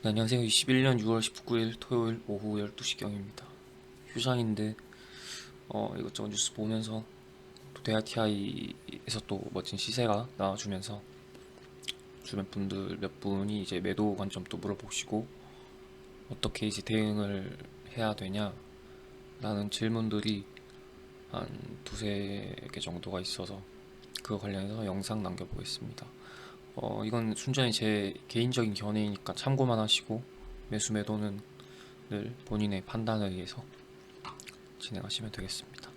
네, 안녕하세요. 21년 6월 19일 토요일 오후 12시경입니다. 휴장인데 이것저것 뉴스 보면서 또 대아티아이에서 또 멋진 시세가 나와주면서 주변 분들 몇 분이 이제 매도 관점도 물어보시고 어떻게 이제 대응을 해야 되냐라는 질문들이 한 두세 개 정도가 있어서 그거 관련해서 영상 남겨보겠습니다. 이건 순전히 제 개인적인 견해이니까 참고만 하시고 매수 매도는 늘 본인의 판단에 의해서 진행하시면 되겠습니다.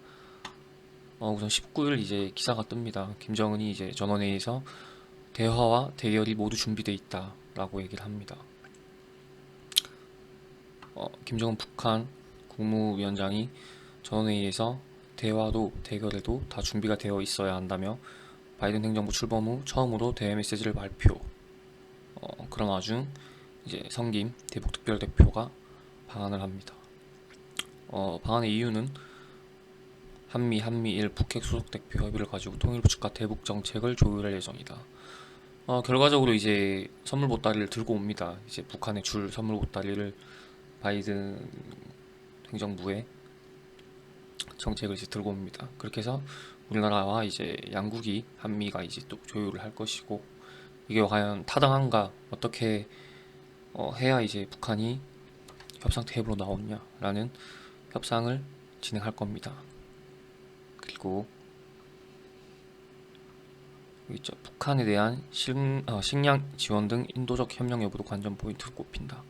우선 19일 이제 기사가 뜹니다. 김정은이 이제 전원회의에서 대화와 대결이 모두 준비돼 있다라고 얘기를 합니다. 김정은 북한 국무위원장이 전원회의에서 대화도 대결에도 다 준비가 되어 있어야 한다며 바이든 행정부 출범 후 처음으로 대외 메시지를 발표. 그런 와중 이제 성김 대북특별대표가 방한을 합니다. 방한의 이유는 한미일 북핵 소속 대표 협의를 가지고 통일부 측과 대북 정책을 조율할 예정이다. 결과적으로 이제 선물 보따리를 들고 옵니다. 이제 북한에 줄 선물 보따리를 바이든 행정부의 정책을 이제 들고 옵니다. 그렇게 해서 우리나라와 이제 양국이 한미가 이제 또 조율을 할 것이고 이게 과연 타당한가 어떻게 해야 이제 북한이 협상 테이블로 나오느냐라는 협상을 진행할 겁니다. 그리고 여기 있죠. 북한에 대한 식량 지원 등 인도적 협력 여부도 관전 포인트로 꼽힌다.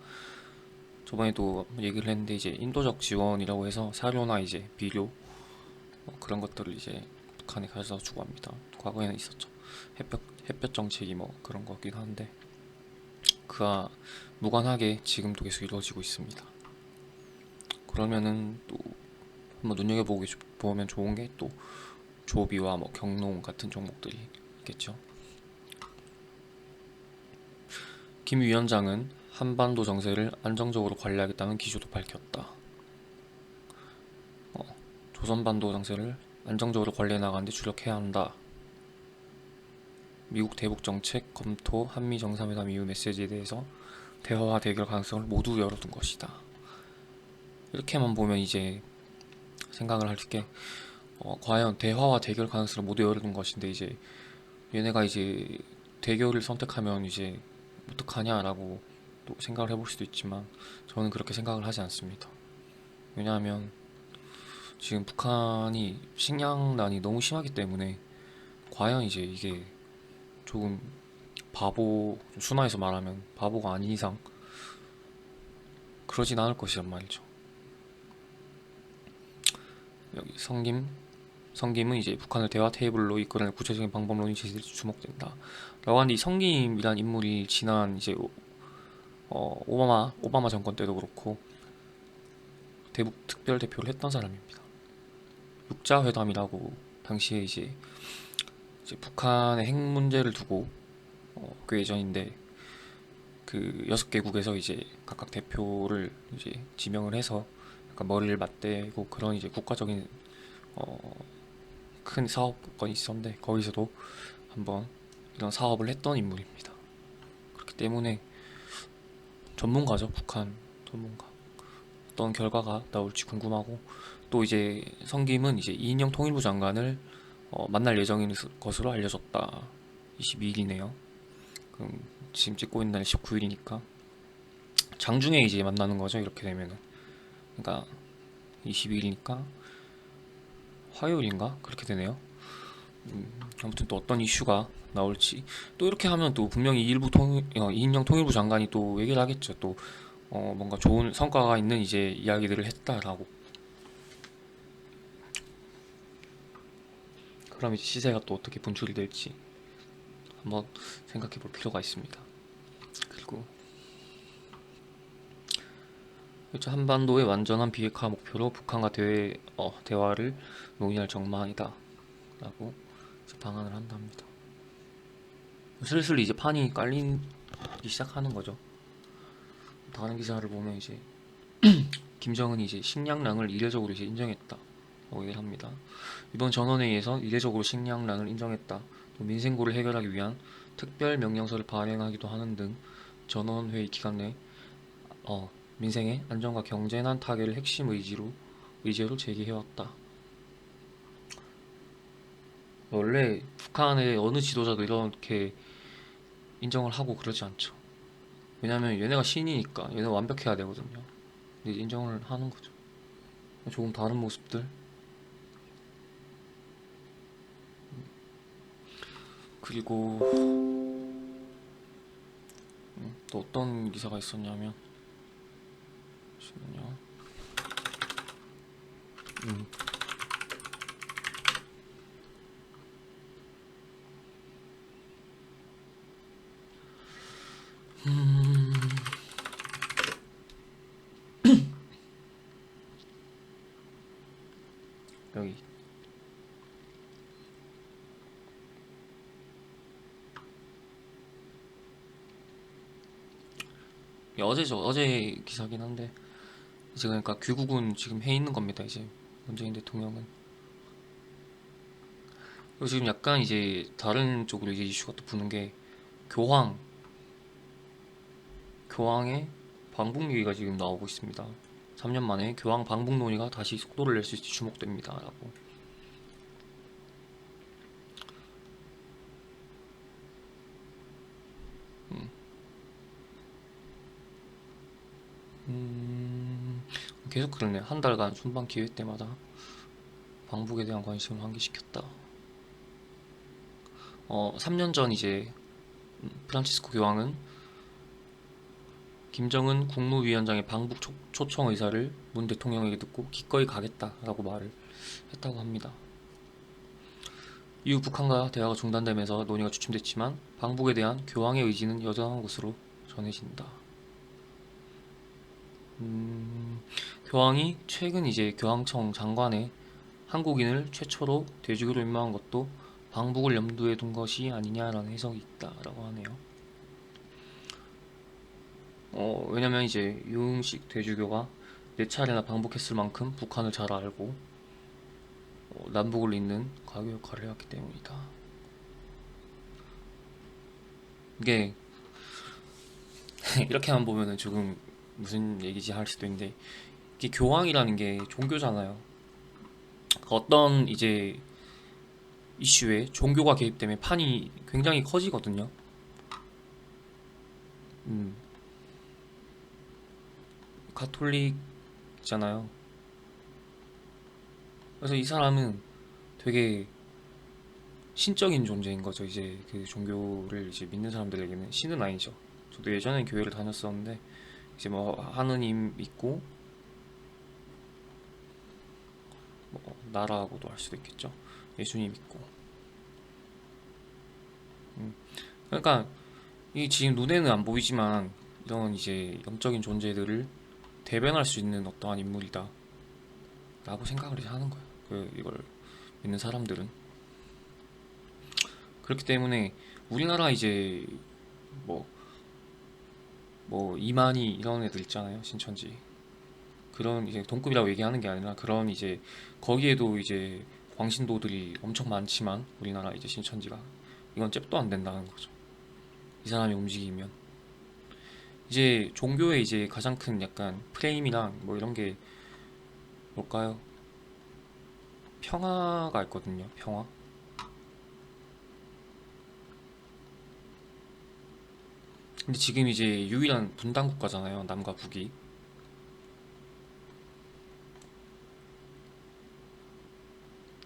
저번에도 얘기를 했는데 이제 인도적 지원이라고 해서 사료나 이제 비료 그런 것들을 이제 북한에 가져다 주고 합니다. 과거에는 있었죠. 햇볕 정책이 뭐 그런 거긴 한데 그와 무관하게 지금도 계속 이루어지고 있습니다. 그러면은 또 한번 눈여겨보면 좋은 게 또 조비와 뭐 경농 같은 종목들이 있겠죠. 김 위원장은 한반도 정세를 안정적으로 관리하겠다는 기조도 밝혔다. 조선반도 정세를 안정적으로 관리해 나가는데 주력해야 한다. 미국 대북 정책 검토 한미 정상회담 이후 메시지에 대해서 대화와 대결 가능성을 모두 열어둔 것이다. 이렇게만 보면 이제 생각을 할 게 과연 대화와 대결 가능성을 모두 열어둔 것인데 이제 얘네가 이제 대결을 선택하면 이제 어떡하냐라고 또 생각을 해볼 수도 있지만 저는 그렇게 생각을 하지 않습니다. 왜냐하면 지금 북한이 식량난이 너무 심하기 때문에 과연 이제 이게 조금 순화해서 말하면 바보가 아닌 이상 그러진 않을 것이란 말이죠. 여기 성김은 이제 북한을 대화 테이블로 이끌어낼 구체적인 방법론이 주목된다. 라고 하는데 이 성김이란 인물이 지난 이제 오바마 정권 때도 그렇고 대북 특별 대표를 했던 사람입니다. 육자회담이라고 당시에 이제 북한의 핵 문제를 두고 꽤 예전인데 그 6개국에서 이제 각각 대표를 이제 지명을 해서 약간 머리를 맞대고 그런 이제 국가적인 큰 사업건이 있었는데 거기서도 한번 이런 사업을 했던 인물입니다. 그렇기 때문에 전문가죠. 북한 전문가. 어떤 결과가 나올지 궁금하고 또 이제 성김은 이제 이인영 통일부 장관을 만날 예정인 것으로 알려졌다. 22일이네요. 그럼 지금 찍고 있는 날 19일이니까 장중에 이제 만나는 거죠. 이렇게 되면은 그러니까 22일이니까 화요일인가 그렇게 되네요. 아무튼 또 어떤 이슈가 나올지 또 이렇게 하면 또 분명히 이인영 통일부 장관이 또 얘기를 하겠죠. 또 뭔가 좋은 성과가 있는 이제 이야기들을 했다라고. 그럼 이제 시세가 또 어떻게 분출이 될지 한번 생각해 볼 필요가 있습니다. 그리고 그렇죠. 한반도의 완전한 비핵화 목표로 북한과 대화를 논의할 전망이다 라고 방한을 한답니다. 슬슬 이제 판이 깔리기 시작하는 거죠. 다른 기사를 보면 이제 김정은이 이제 식량난을 이례적으로 이제 인정했다 라고 얘기를 합니다. 이번 전원회의에서 이례적으로 식량난을 인정했다. 또 민생고를 해결하기 위한 특별 명령서를 발행하기도 하는 등 전원회의 기간 내 민생의 안정과 경제난 타결을 핵심 의제로 제기해왔다. 원래 북한의 어느 지도자도 이렇게 인정을 하고 그러지 않죠. 왜냐면 얘네가 신이니까 얘네가 완벽해야 되거든요. 근데 인정을 하는 거죠. 조금 다른 모습들. 그리고 또 어떤 기사가 있었냐면 잠시만요. 음, 여기 이게 어제죠. 어제 기사긴 한데 이제 그러니까 귀국은 지금 해 있는 겁니다. 이제 문재인 대통령은. 그리고 지금 약간 이제 다른 쪽으로 이제 이슈가 또 부는 게 교황, 교황의 방북 얘기가 지금 나오고 있습니다. 3년 만에 교황 방북 논의가 다시 속도를 낼 수 있을지 주목됩니다. 라고. 음, 계속 그러네. 한 달간 순방 기회 때마다 방북에 대한 관심을 환기시켰다. 3년 전 이제 프란치스코 교황은 김정은 국무위원장의 방북 초청 의사를 문 대통령에게 듣고 기꺼이 가겠다라고 말을 했다고 합니다. 이후 북한과 대화가 중단되면서 논의가 주춤됐지만 방북에 대한 교황의 의지는 여전한 것으로 전해진다. 교황이 최근 이제 교황청 장관에 한국인을 최초로 대주교로 임명한 것도 방북을 염두에 둔 것이 아니냐라는 해석이 있다라고 하네요. 왜냐면 이제 유흥식 대주교가 4차례나 방북했을 만큼 북한을 잘 알고 남북을 잇는 과교 역할을 해왔기 때문이다. 이게 이렇게만 보면은 조금 무슨 얘기지 할 수도 있는데 이게 교황이라는 게 종교잖아요. 어떤 이제 이슈에 종교가 개입되면 판이 굉장히 커지거든요. 음, 가톨릭이잖아요. 그래서 이 사람은 되게 신적인 존재인 거죠. 이제 그 종교를 이제 믿는 사람들에게는 신은 아니죠. 저도 예전에 교회를 다녔었는데 이제 뭐 하느님 믿고 뭐 나라고도 할 수도 있겠죠. 예수님 믿고. 음. 그러니까 이 지금 눈에는 안 보이지만 이런 이제 영적인 존재들을 대변할 수 있는 어떠한 인물이다 라고 생각을 이제 하는 거예요. 이걸 믿는 사람들은. 그렇기 때문에 우리나라 이제 뭐 이만희 이런 애들 있잖아요. 신천지. 그런 이제 동급이라고 얘기하는 게 아니라 그런 이제 거기에도 이제 광신도들이 엄청 많지만 우리나라 이제 신천지가 이건 잽도 안 된다는 거죠. 이 사람이 움직이면 이제 종교의 이제 가장 큰 약간 프레임이랑 뭐 이런 게 뭘까요? 평화가 있거든요. 평화. 근데 지금 이제 유일한 분단 국가잖아요. 남과 북이.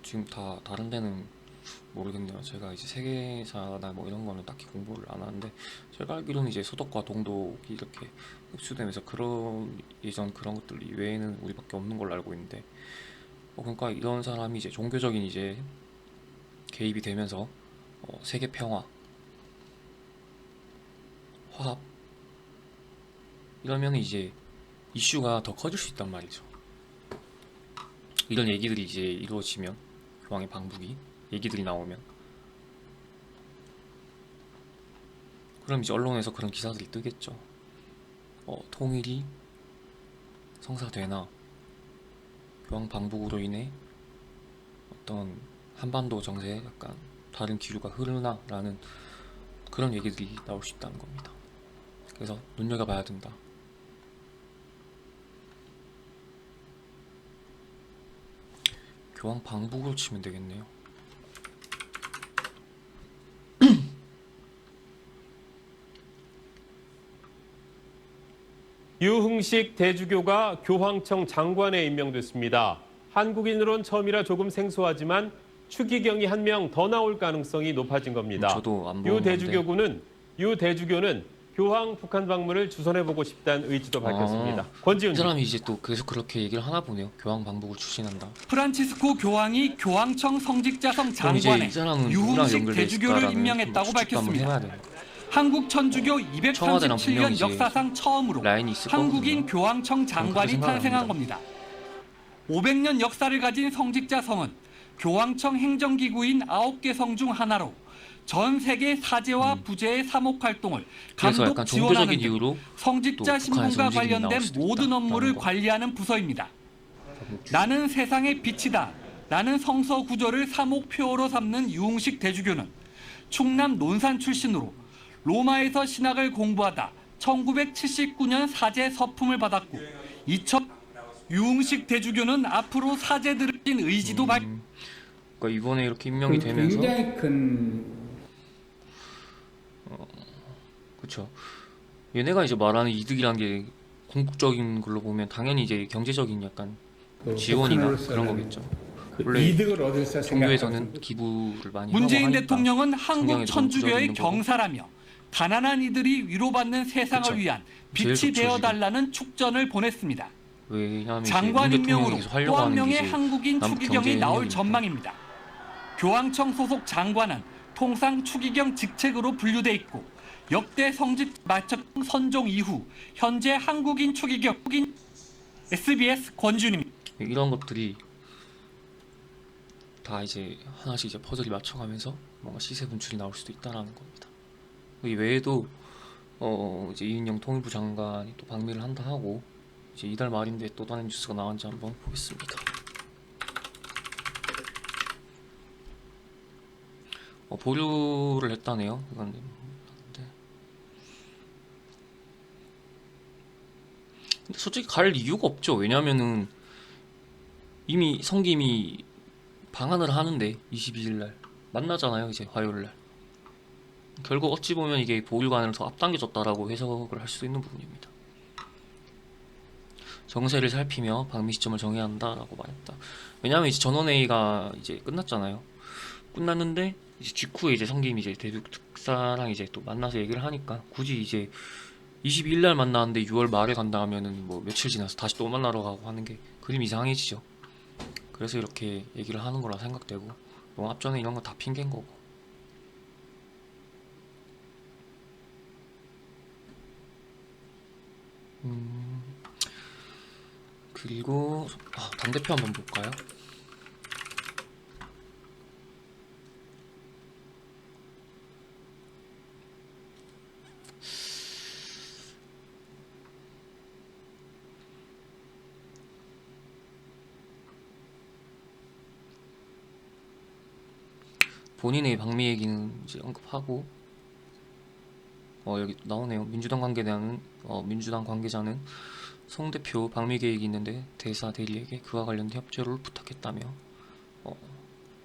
지금 다 다른 데는 모르겠네요. 제가 이제 세계사나 뭐 이런 거는 딱히 공부를 안 하는데 제가 알기로는 이제 소독과 동독이 이렇게 흡수되면서 그런 예전 그런 것들 이외에는 우리밖에 없는 걸로 알고 있는데 그러니까 이런 사람이 이제 종교적인 이제 개입이 되면서 세계 평화, 화합 이러면 이제 이슈가 더 커질 수 있단 말이죠. 이런 얘기들이 이제 이루어지면 교황의 방북이 얘기들이 나오면 그럼 이제 언론에서 그런 기사들이 뜨겠죠. 통일이 성사되나 교황 방북으로 인해 어떤 한반도 정세에 약간 다른 기류가 흐르나 라는 그런 얘기들이 나올 수 있다는 겁니다. 그래서 눈여겨봐야 된다. 교황 방북으로 치면 되겠네요. 유흥식 대주교가 교황청 장관에 임명됐습니다. 한국인으론 처음이라 조금 생소하지만 추기경이 한 명 더 나올 가능성이 높아진 겁니다. 저도 안 보는 건데. 유 대주교는 교황 북한 방문을 주선해보고 싶다는 의지도 밝혔습니다. 이 권지훈 사람이 이제 또 계속 그렇게 얘기를 하나 보네요. 교황 방북을 추진한다. 프란치스코 교황이 교황청 성직자성 그럼 이제 장관에 이 사람은 누구랑 유흥식 연결돼 대주교를 있을까라는 임명했다고 추측도 한번 밝혔습니다. 해봐야 돼요. 한국 천주교 청와대랑 237년 분명히 이제 역사상 처음으로 라인이 있을 한국인 거거든요. 교황청 장관이 그렇게 탄생한 겁니다. 500년 역사를 가진 성직자성은 교황청 행정기구인 9개 성 중 하나로 전 세계 사제와 부제의 사목 활동을 그래서 감독 약간 지원하는 종교적인 등 이유로 성직자 또 북한에서 신분과 움직임이 나올 관련된 수도 모든 있다. 업무를 라는 거. 관리하는 부서입니다. 나는 세상의 빛이다. 라는 성서 구절을 사목표어로 삼는 유흥식 대주교는 충남 논산 출신으로 로마에서 신학을 공부하다 1979년 사제 서품을 받았고 2000 유흥식 대주교는 앞으로 사제들을 진 의지도 그러니까 이번에 이렇게 임명이 되면서 굉장히 큰 그렇죠. 얘네가 이제 말하는 이득이란 게 궁극적인 걸로 보면 당연히 이제 경제적인 약간 지원이나 그런 거겠죠. 원래 이득을 얻을사 종교에서는 생각하는 기부를 많이 문재인 하고 하니까 대통령은 한국 성경에도 천주교의 있는 거고. 경사라며 가난한 이들이 위로받는 세상을 그쵸. 위한 제일 빛이 좋죠, 되어달라는 축전을 보냈습니다. 왜냐하면 장관 이제 문 대통령이 임명으로 계속 또 하려고 한 하는 게 명의 이제 한국인 남북 추기경이 경제 나올 협력이니까. 전망입니다. 교황청 소속 장관은 통상 추기경 직책으로 분류돼 있고 역대 성직 마첩 선종 이후 현재 한국인 추기경 SBS 권준입니다. 이런 것들이 다 이제 하나씩 이제 퍼즐이 맞춰가면서 뭔가 시세 분출이 나올 수도 있다라는 겁니다. 이 외에도 이제 이인영 통일부 장관이 또 방미를 한다 하고 이제 이달 말인데 또 다른 뉴스가 나왔는지 한번 보겠습니다. 보류를 했다네요. 이건 근데 솔직히 갈 이유가 없죠. 왜냐면은 이미 성김이 방한을 하는데 22일날 만나잖아요. 이제 화요일날. 결국 어찌 보면 이게 보류관을 더 앞당겨졌다라고 해석을 할 수 있는 부분입니다. 정세를 살피며 방미 시점을 정해야 한다라고 말했다. 왜냐하면 이제 전원회의가 이제 끝났잖아요. 끝났는데 이제 직후에 이제 성김이 이제 대륙 특사랑 이제 또 만나서 얘기를 하니까 굳이 이제 22일날 만나는데 6월 말에 간다 하면은 뭐 며칠 지나서 다시 또 만나러 가고 하는 게 그림 이상해지죠. 그래서 이렇게 얘기를 하는 거라 생각되고 뭐 앞전에 이런 거 다 핑계인 거고. 그리고 당대표 한번 볼까요? 본인의 방미 얘기는 이제 언급하고 여기 나오네요. 민주당 관계자는 송 대표 방미 계획이 있는데 대사 대리에게 그와 관련된 협조를 부탁했다며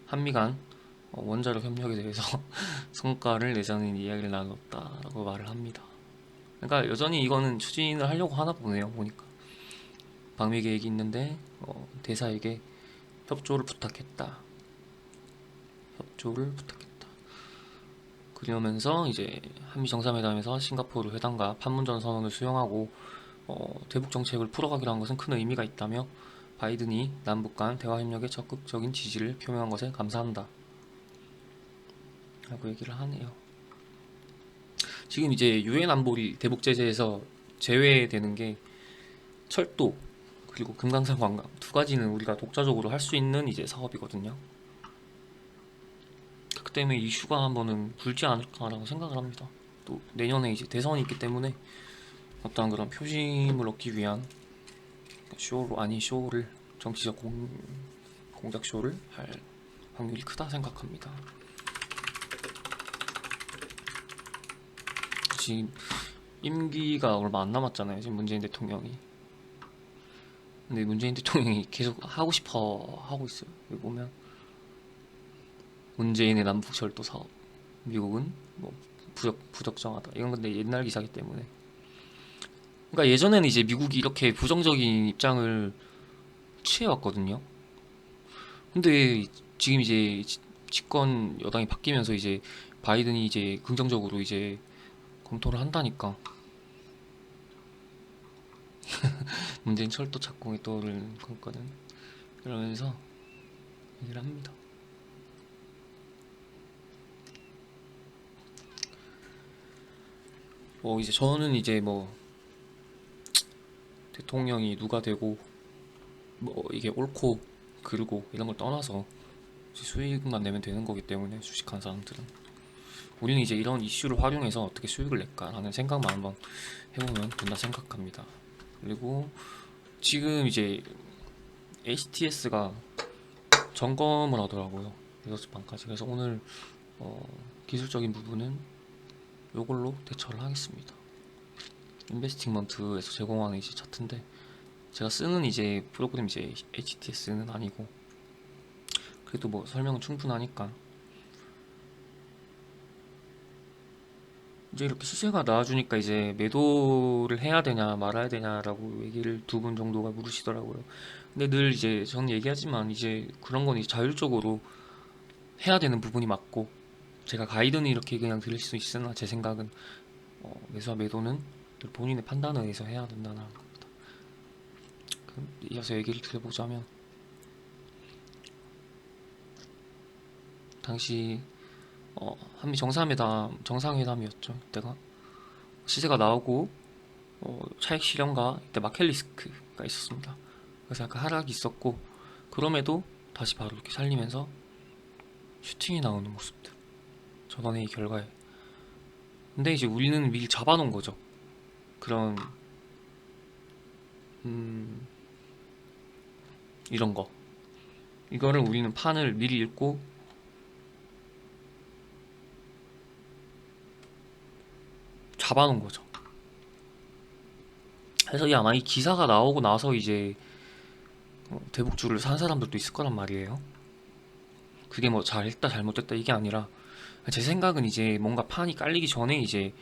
한미 간 원자력 협력에 대해서 성과를 내자는 이야기를 나눴다라고 말을 합니다. 그러니까 여전히 이거는 추진을 하려고 하나 보네요. 보니까 방미 계획이 있는데 대사에게 협조를 부탁했다. 그러면서 이제 한미 정상회담에서 싱가포르 회담과 판문점 선언을 수용하고 대북 정책을 풀어가기로 한 것은 큰 의미가 있다며 바이든이 남북 간 대화 협력에 적극적인 지지를 표명한 것에 감사한다 라고 얘기를 하네요. 지금 이제 유엔 안보리 대북 제재에서 제외되는 게 철도 그리고 금강산 관광 두 가지는 우리가 독자적으로 할 수 있는 이제 사업이거든요. 그 때문에 이슈가 한번은 불지 않을까라고 생각을 합니다. 또 내년에 이제 대선이 있기 때문에 어떤 그런 표심을 얻기 위한 쇼를 정치적 공작 쇼를 할 확률이 크다 생각합니다. 지금 임기가 얼마 안 남았잖아요. 지금 문재인 대통령이 근데 문재인 대통령이 계속 하고 싶어 하고 있어요. 여기 보면 문재인의 남북 철도 사업, 미국은 뭐 부적정하다. 이건 근데 옛날 기사기 때문에. 그러니까 예전에는 이제 미국이 이렇게 부정적인 입장을 취해왔거든요. 근데 지금 이제 집권 여당이 바뀌면서 이제 바이든이 이제 긍정적으로 이제 검토를 한다니까. 문재인 철도 착공에 떠오르는 거거든. 그러면서 얘기를 합니다. 뭐 이제 저는 이제 뭐 대통령이 누가 되고 뭐 이게 옳고 그르고 이런 걸 떠나서 수익만 내면 되는 거기 때문에 주식하는 사람들은 우리는 이제 이런 이슈를 활용해서 어떻게 수익을 낼까라는 생각만 한번 해보면 된다 생각합니다. 그리고 지금 이제 HTS가 점검을 하더라고요. 6시 반까지. 그래서 오늘 기술적인 부분은 이걸로 대처를 하겠습니다. 인베스팅먼트에서 제공하는 이제 차트인데 제가 쓰는 이제 프로그램 이제 HTS는 아니고 그래도 뭐 설명은 충분하니까 이제 이렇게 시세가 나와주니까 이제 매도를 해야 되냐 말아야 되냐라고 얘기를 두 분 정도가 물으시더라고요. 근데 늘 이제 저는 얘기하지만 이제 그런 건 이제 자율적으로 해야 되는 부분이 맞고 제가 가이드는 이렇게 그냥 드릴 수 있으나 제 생각은 매수와 매도는 늘 본인의 판단에 의해서 해야 된다는 겁니다. 그럼 이어서 얘기를 드려보자면 당시 한미 정상회담이었죠. 이때가 시세가 나오고 차익 실현과 이때 마켓리스크가 있었습니다. 그래서 약간 하락이 있었고 그럼에도 다시 바로 이렇게 살리면서 슈팅이 나오는 모습들 저번에 이 결과에. 근데 이제 우리는 미리 잡아놓은 거죠. 그런 이런 거 이거를 우리는 판을 미리 읽고 잡아놓은 거죠. 그래서 아마 이 기사가 나오고 나서 이제 대북주를 산 사람들도 있을 거란 말이에요. 그게 뭐 잘했다 잘못됐다 이게 아니라 제 생각은 이제 뭔가 판이 깔리기 전에 이제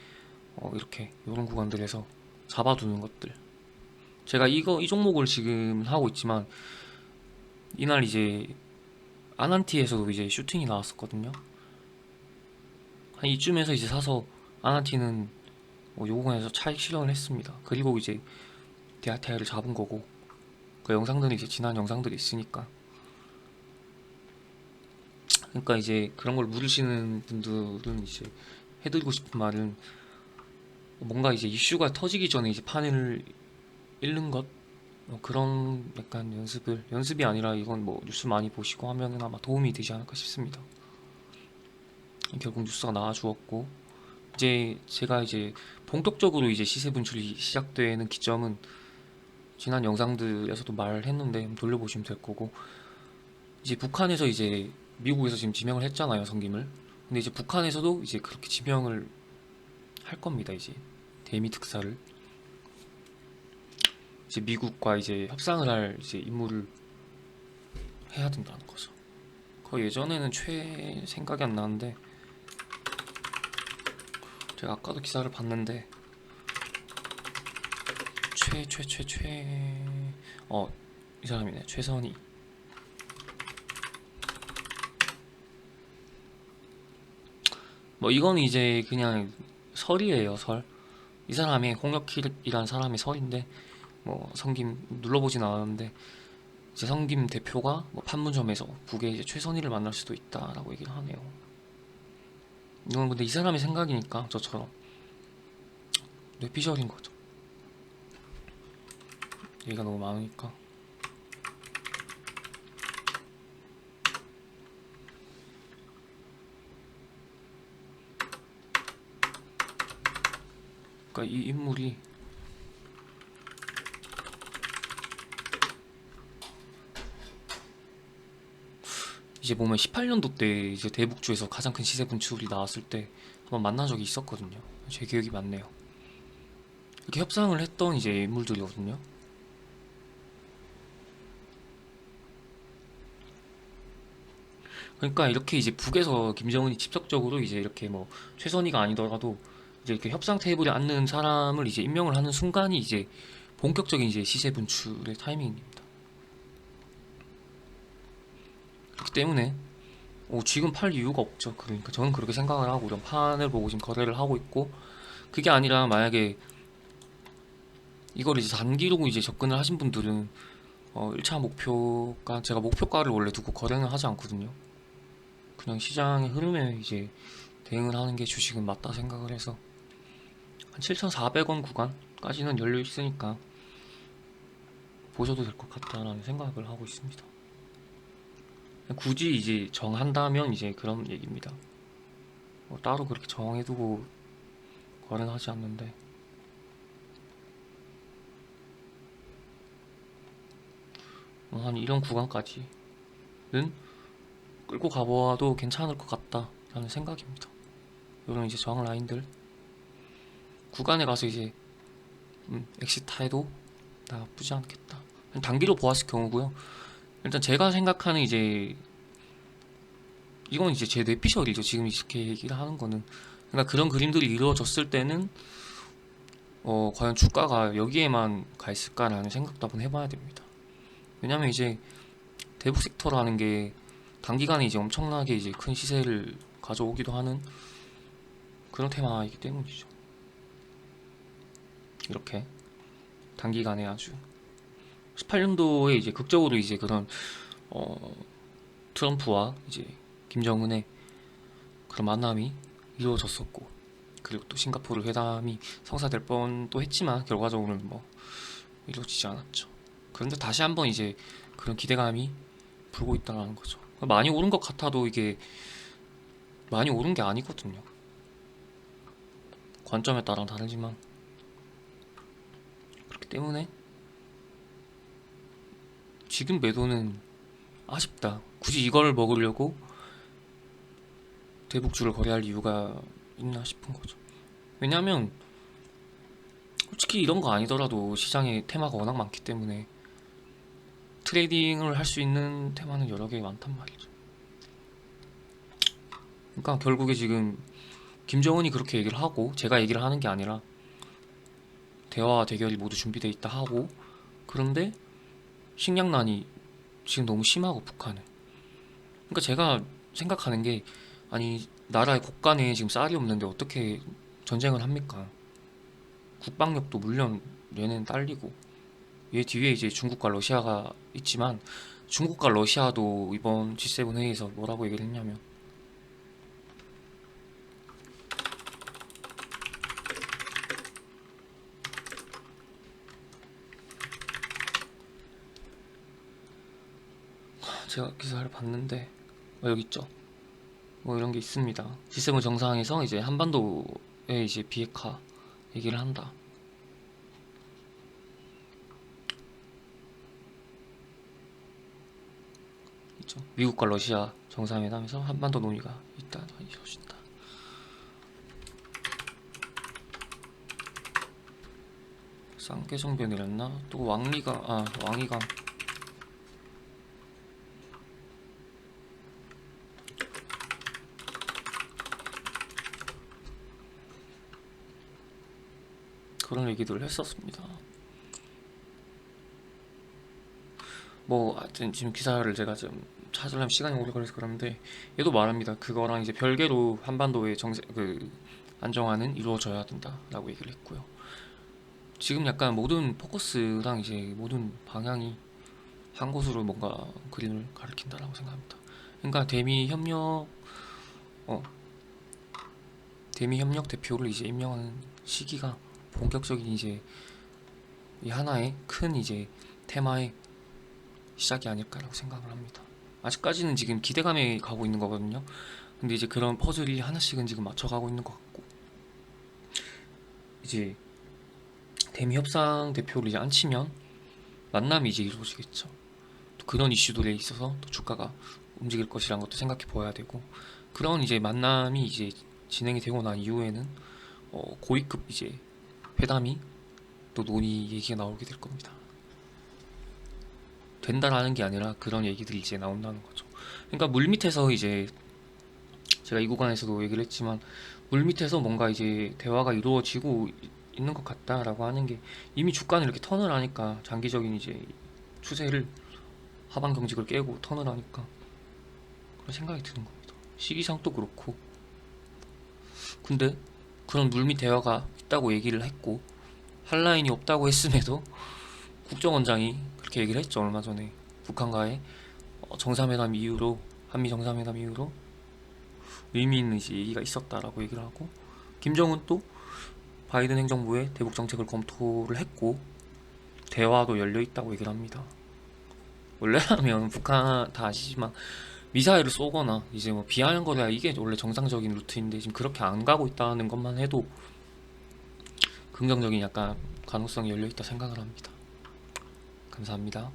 이렇게 이런 구간들에서 잡아두는 것들. 제가 이 종목을 지금 하고 있지만 이날 이제 아난티에서도 이제 슈팅이 나왔었거든요. 한 이쯤에서 이제 사서 아난티는 요구간에서 차익 실현을 했습니다. 그리고 이제 데아테아를 잡은 거고 그 영상들은 이제 지난 영상들이 있으니까. 그러니까 이제 그런 걸 물으시는 분들은 이제 해드리고 싶은 말은 뭔가 이제 이슈가 터지기 전에 이제 판을 읽는 것 그런 약간 연습이 아니라 이건 뭐 뉴스 많이 보시고 하면은 아마 도움이 되지 않을까 싶습니다. 결국 뉴스가 나와주었고 이제 제가 이제 본격적으로 이제 시세 분출이 시작되는 기점은 지난 영상들에서도 말을 했는데 한번 돌려보시면 될 거고 이제 북한에서 이제 미국에서 지금 지명을 했잖아요, 성김을. 근데 이제 북한에서도 이제 그렇게 지명을 할 겁니다. 이제 대미 특사를 이제 미국과 이제 협상을 할 이제 임무를 해야 된다는 거죠. 그 예전에는 생각이 안 나는데 제가 아까도 기사를 봤는데 이 사람이네. 최선희. 뭐 이건 이제 그냥 설이에요, 설. 이 사람이 홍역킬이라는 사람의 설인데 뭐 성김 눌러보진 않았는데 이제 성김 대표가 뭐 판문점에서 북에 이제 최선희를 만날 수도 있다라고 얘기를 하네요. 이건 근데 이 사람의 생각이니까 저처럼 뇌피셜인 거죠. 얘기가 너무 많으니까. 그러니까 이 인물이 이제 보면 18년도 때 이제 대북주에서 가장 큰 시세 분출이 나왔을 때 한번 만난 적이 있었거든요. 제 기억이 맞네요. 이렇게 협상을 했던 이제 인물들이거든요. 그러니까 이렇게 이제 북에서 김정은이 직접적으로 이제 이렇게 뭐 최선희가 아니더라도 이제 이렇게 협상 테이블에 앉는 사람을 이제 임명을 하는 순간이 이제 본격적인 이제 시세 분출의 타이밍입니다. 그렇기 때문에 지금 팔 이유가 없죠. 그러니까 저는 그렇게 생각을 하고 이런 판을 보고 지금 거래를 하고 있고, 그게 아니라 만약에 이걸 이제 단기로 이제 접근을 하신 분들은 1차 목표가, 제가 목표가를 원래 두고 거래는 하지 않거든요. 그냥 시장의 흐름에 이제 대응을 하는 게 주식은 맞다 생각을 해서 한 7,400원 구간까지는 열려 있으니까 보셔도 될 것 같다라는 생각을 하고 있습니다. 굳이 이제 정한다면 이제 그런 얘기입니다. 따로 그렇게 정해두고 거래는 하지 않는데, 한 이런 구간까지는 끌고 가보아도 괜찮을 것 같다라는 생각입니다. 이런 이제 저항 라인들 구간에 가서 이제 엑시타해도 나쁘지 않겠다. 단기로 보았을 경우고요. 일단 제가 생각하는 이제 이건 이제 제 뇌피셜이죠. 지금 이렇게 얘기를 하는 거는, 그러니까 그런 그림들이 이루어졌을 때는 과연 주가가 여기에만 가 있을까라는 생각도 한번 해봐야 됩니다. 왜냐면 이제 대북 섹터라는 게 단기간에 이제 엄청나게 이제 큰 시세를 가져오기도 하는 그런 테마이기 때문이죠. 이렇게 단기간에 아주 18년도에 이제 극적으로 이제 그런 트럼프와 이제 김정은의 그런 만남이 이루어졌었고, 그리고 또 싱가포르 회담이 성사될 뻔도 했지만 결과적으로는 뭐 이루어지지 않았죠. 그런데 다시 한번 이제 그런 기대감이 불고 있다는 거죠. 많이 오른 것 같아도 이게 많이 오른 게 아니거든요. 관점에 따라 다르지만, 그렇기 때문에 지금 매도는 아쉽다. 굳이 이걸 먹으려고 대북주를 거래할 이유가 있나 싶은 거죠. 왜냐하면 솔직히 이런 거 아니더라도 시장에 테마가 워낙 많기 때문에 트레이딩을 할 수 있는 테마는 여러 개 많단 말이죠. 그러니까 결국에 지금 김정은이 그렇게 얘기를 하고, 제가 얘기를 하는 게 아니라 대화와 대결이 모두 준비되어 있다 하고, 그런데 식량난이 지금 너무 심하고 북한은, 그러니까 제가 생각하는 게, 아니 나라의 곳간에 지금 쌀이 없는데 어떻게 전쟁을 합니까? 국방력도 물론 얘는 딸리고, 얘 뒤에 이제 중국과 러시아가 있지만 중국과 러시아도 이번 G7 회의에서 뭐라고 얘기를 했냐면, 제가 기사를 봤는데 여기 있죠. 뭐 이런 게 있습니다. G7 정상에서 이제 한반도에 이제 비핵화 얘기를 한다. 있죠. 미국과 러시아 정상회담에서 한반도 논의가 있다 이러신다. 쌍계정변이랬나? 또 왕이강 그런 얘기들을 했었습니다. 뭐 하여튼 지금 기사를 제가 좀 찾으려면 시간이 오래 걸려서 그런데, 얘도 말합니다. 그거랑 이제 별개로 한반도의 안정화는 이루어져야 된다라고 얘기를 했고요. 지금 약간 모든 포커스랑 이제 모든 방향이 한 곳으로 뭔가 그림을 가리킨다라고 생각합니다. 그러니까 대미 협력 대표를 이제 임명하는 시기가 본격적인 이제 이 하나의 큰 이제 테마의 시작이 아닐까라고 생각을 합니다. 아직까지는 지금 기대감에 가고 있는 거거든요. 근데 이제 그런 퍼즐이 하나씩은 지금 맞춰가고 있는 것 같고, 이제 대미 협상 대표를 이제 앉히면 만남이 이제 이루어지겠죠. 또 그런 이슈들에 있어서 또 주가가 움직일 것이라는 것도 생각해 보아야 되고, 그런 이제 만남이 이제 진행이 되고 난 이후에는 고위급 이제 회담이 또 논의 얘기가 나오게 될 겁니다. 된다라는 게 아니라 그런 얘기들이 이제 나온다는 거죠. 그러니까 물 밑에서 이제 제가 이 구간에서도 얘기를 했지만 물 밑에서 뭔가 이제 대화가 이루어지고 있는 것 같다라고 하는 게 이미 주가는 이렇게 턴을 하니까 장기적인 이제 추세를 하방 경직을 깨고 턴을 하니까 그런 생각이 드는 겁니다. 시기상도 그렇고 근데 그런 물밑 대화가 있다고 얘기를 했고 한라인이 없다고 했음에도 국정원장이 그렇게 얘기를 했죠. 얼마 전에 북한과의 정상회담 이후로 한미 정상회담 이후로 의미 있는 이제 얘기가 있었다라고 얘기를 하고 김정은 또 바이든 행정부의 대북 정책을 검토를 했고 대화도 열려 있다고 얘기를 합니다. 원래라면 북한 다 아시지만 미사일을 쏘거나 이제 뭐 비하하는 거야 이게 원래 정상적인 루트인데 지금 그렇게 안 가고 있다는 것만 해도 긍정적인 약간 가능성이 열려 있다 생각을 합니다. 감사합니다.